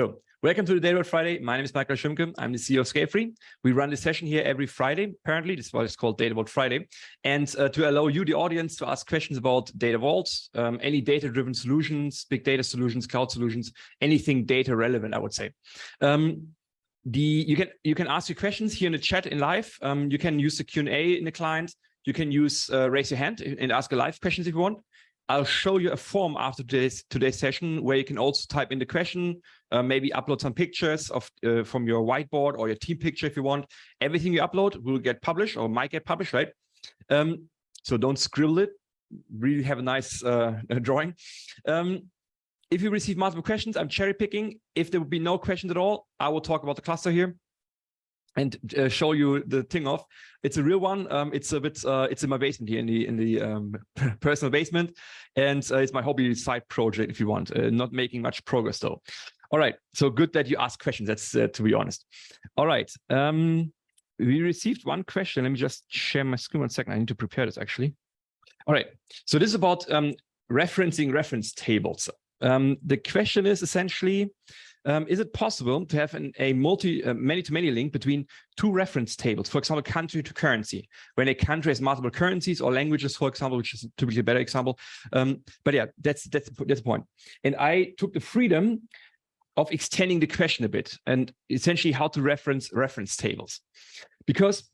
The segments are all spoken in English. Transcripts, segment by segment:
So welcome to the Data Vault Friday. My name is Michael Olschimke. I'm the CEO of Scalefree. We run this session here every Friday. Apparently, this is why it's called Data Vault Friday. And to allow you, the audience, to ask questions about data vaults, any data-driven solutions, big data solutions, cloud solutions, anything data relevant, I would say. You can ask your questions here in the chat in live. You can use the Q&A in the client. You can use raise your hand and ask a live questions if you want. I'll show you a form after today's session where you can also type in the question, maybe upload some pictures of from your whiteboard or your team picture if you want. Everything you upload will get published or might get published, right? So don't scribble it. Really have a nice drawing. If you receive multiple questions, I'm cherry picking. If there would be no questions at all, I will talk about the cluster here and show you the thing off. It's a real one. It's a bit. It's in my basement here, in the personal basement, and it's my hobby side project. If you want, not making much progress though. All right. So good that you ask questions. That's to be honest. All right. We received one question. Let me just share my screen 1 second. I need to prepare this actually. All right. So this is about referencing reference tables. The question is essentially, is it possible to have a many-to-many link between two reference tables, for example, country to currency, when a country has multiple currencies or languages, for example, which is typically a better example. But yeah, that's the point. And I took the freedom of extending the question a bit and essentially how to reference tables, because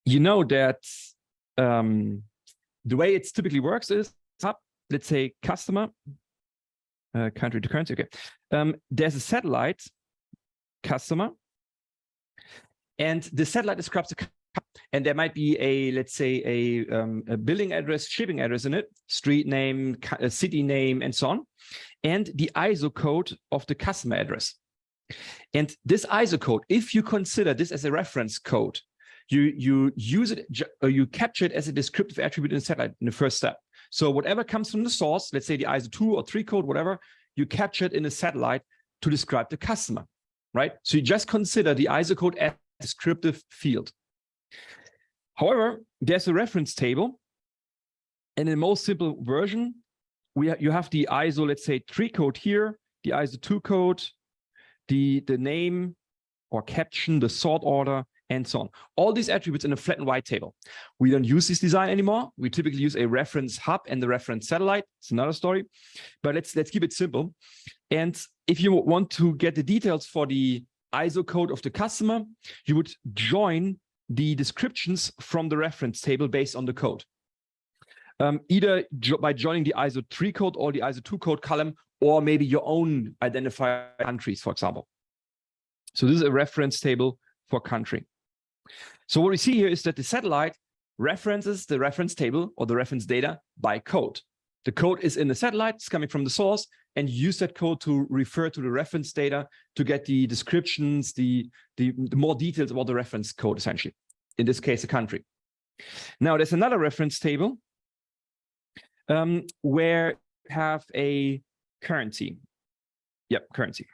you know that the way it typically works is, let's say customer, country to currency. Okay. There's a satellite customer, and the satellite describes the, and there might be a, let's say a billing address, shipping address in it, street name, city name, and so on, and the ISO code of the customer address. And this ISO code, if you consider this as a reference code, you use it, or you capture it as a descriptive attribute in the satellite in the first step. So whatever comes from the source, let's say the ISO 2 or 3 code, whatever, you capture it in the satellite to describe the customer, right? So you just consider the ISO code as a descriptive field. However, there's a reference table, and in the most simple version, you have the ISO, let's say 3 code here, the ISO 2 code, the name or caption, the sort order, and so on. All these attributes in a flat and white table. We don't use this design anymore. We typically use a reference hub and the reference satellite. It's another story, but let's keep it simple. And if you want to get the details for the ISO code of the customer, you would join the descriptions from the reference table based on the code. Either by joining the ISO 3 code or the ISO 2 code column, or maybe your own identifier countries, for example. So this is a reference table for country. So what we see here is that the satellite references the reference table or the reference data by code. The code is in the satellite, it's coming from the source, and you use that code to refer to the reference data to get the descriptions, the more details about the reference code, essentially. In this case, a country. Now, there's another reference table where you have a currency. Yep, currency.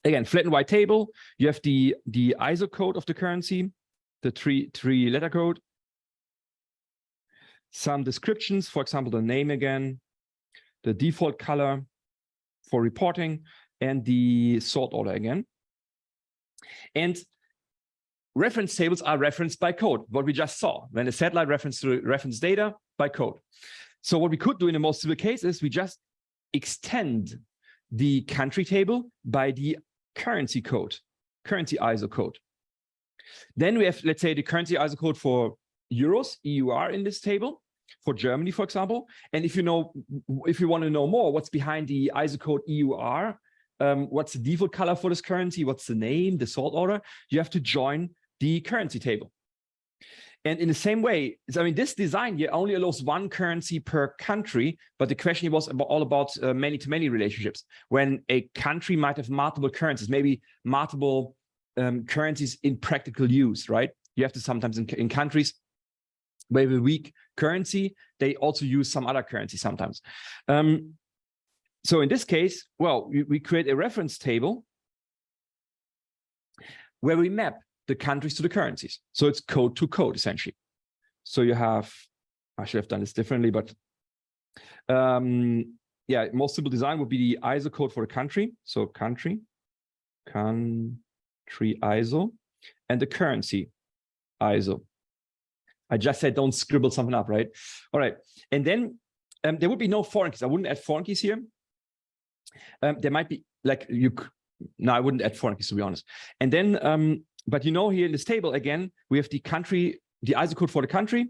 Again, flat and white table. You have the ISO code of the currency, the three letter code, some descriptions, for example, the name again, the default color for reporting, and the sort order again. And reference tables are referenced by code, what we just saw, when the satellite referenced the reference data by code. So what we could do in the most simple case is we just extend the country table by the currency code, currency ISO code. Then we have, let's say, the currency ISO code for euros, EUR, in this table, for Germany, for example. And if you want to know more, what's behind the ISO code EUR, what's the default color for this currency, what's the name, the sort order, you have to join the currency table. And in the same way, I mean, this design here only allows one currency per country, but the question was all about many-to-many relationships. When a country might have multiple currencies, maybe multiple currencies in practical use, right? You have to sometimes in countries where we have a weak currency, they also use some other currency sometimes. So in this case, well, we create a reference table where we map the countries to the currencies. So it's code to code, essentially. So you have, I should have done this differently, but yeah, most simple design would be the ISO code for the country. So country ISO, and the currency ISO. I just said don't scribble something up, right? All right, and then there would be no foreign keys. I wouldn't add foreign keys here. There might be like no, I wouldn't add foreign keys, to be honest. And then, but you know, here in this table again, we have the country, the ISO code for the country.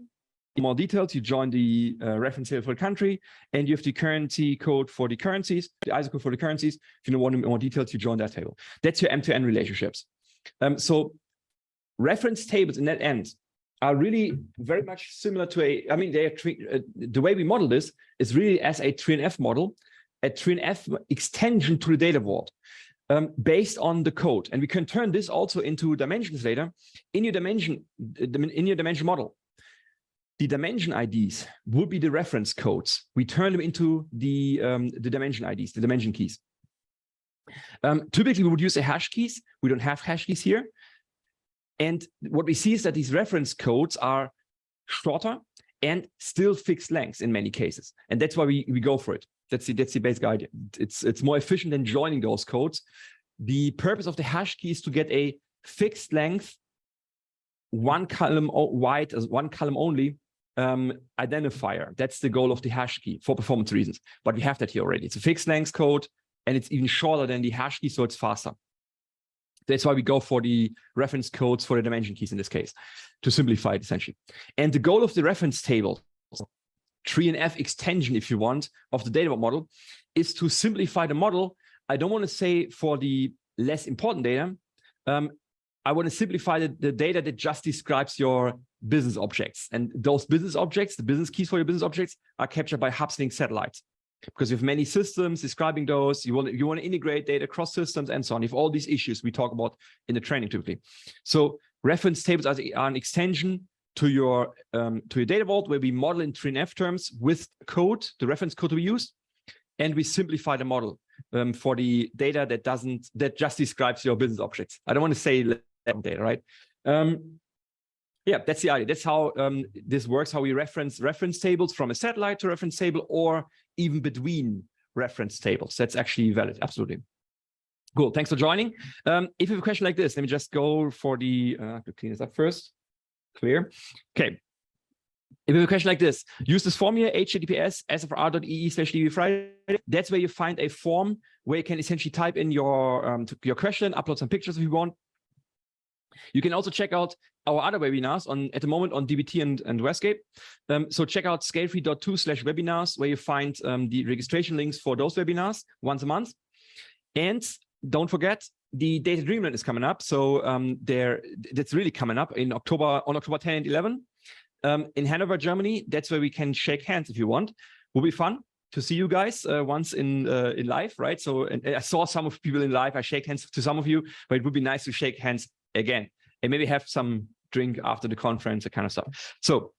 In more details, you join the reference table for the country, and you have the currency code for the currencies, the ISO code for the currencies. If you want more details, you join that table. That's your end-to-end relationships. So reference tables in that end are really very much similar to I mean, they are the way we model this is really as a 3NF model, a 3NF extension to the data vault. Based on the code, and we can turn this also into dimensions later in your dimension model. The dimension IDs would be the reference codes. We turn them into the dimension IDs, the dimension keys. Typically, we would use a hash keys. We don't have hash keys here. And what we see is that these reference codes are shorter and still fixed lengths in many cases. And that's why we go for it. That's the basic idea. It's more efficient than joining those codes. The purpose of the hash key is to get a fixed length, one column wide, as one column only identifier. That's the goal of the hash key for performance reasons. But we have that here already. It's a fixed length code, and it's even shorter than the hash key, so it's faster. That's why we go for the reference codes for the dimension keys in this case, to simplify it essentially. And the goal of the reference table, 3NF extension, if you want, of the data model, is to simplify the model. I don't want to say for the less important data. I want to simplify the data that just describes your business objects. And those business objects, the business keys for your business objects, are captured by hub-link satellites. Because you have many systems describing those, you want to integrate data across systems and so on. You have all these issues we talk about in the training typically. So reference tables are an extension to your data vault, where we model in 3NF terms with code, the reference code we use, and we simplify the model for the data that just describes your business objects. I don't want to say data, right? Yeah, that's the idea. That's how this works. How we reference tables from a satellite to reference table, or even between reference tables. That's actually valid. Absolutely. Cool. Thanks for joining. If you have a question like this, let me just go for the to clean this up first. Clear. Okay. If you have a question like this, use this form here, https://sfr.ee/dbfriday. That's where you find a form where you can essentially type in your question, upload some pictures if you want. You can also check out our other webinars at the moment on DBT and Westgate. So check out scalefree.to/webinars, where you find the registration links for those webinars once a month. And don't forget, the Data Dreamland is coming up. So that's really coming up on October 10 and 11 in Hanover, Germany. That's where we can shake hands if you want. Will be fun to see you guys once in live, right? So I saw some of people in live. I shake hands to some of you, but it would be nice to shake hands again and maybe have some drink after the conference, that kind of stuff. So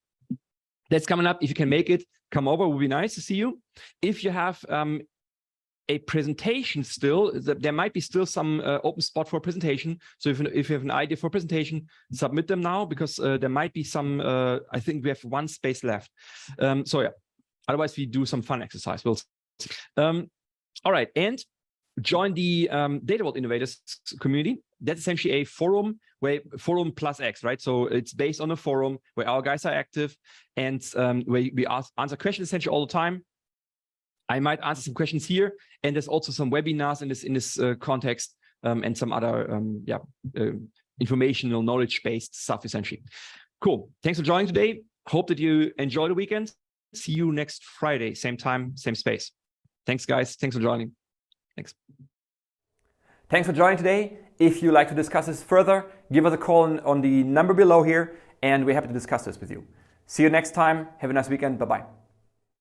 that's coming up. If you can make it, come over. It would be nice to see you. If you have a presentation still, there might be still some open spot for a presentation. So if you have an idea for a presentation, submit them now, because there might be some, I think we have one space left. So yeah, otherwise we do some fun exercise. We'll see. All right, and join the Data Vault Innovators community. That's essentially a forum forum plus X, right? So it's based on a forum where our guys are active, and where we answer questions essentially all the time. I might answer some questions here, and there's also some webinars in this context, and some other informational, knowledge-based stuff essentially. Cool. Thanks for joining today. Hope that you enjoy the weekend. See you next Friday, same time, same space. Thanks, guys. Thanks for joining. Thanks. Thanks for joining today. If you'd like to discuss this further, give us a call on the number below here, and we're happy to discuss this with you. See you next time. Have a nice weekend. Bye-bye.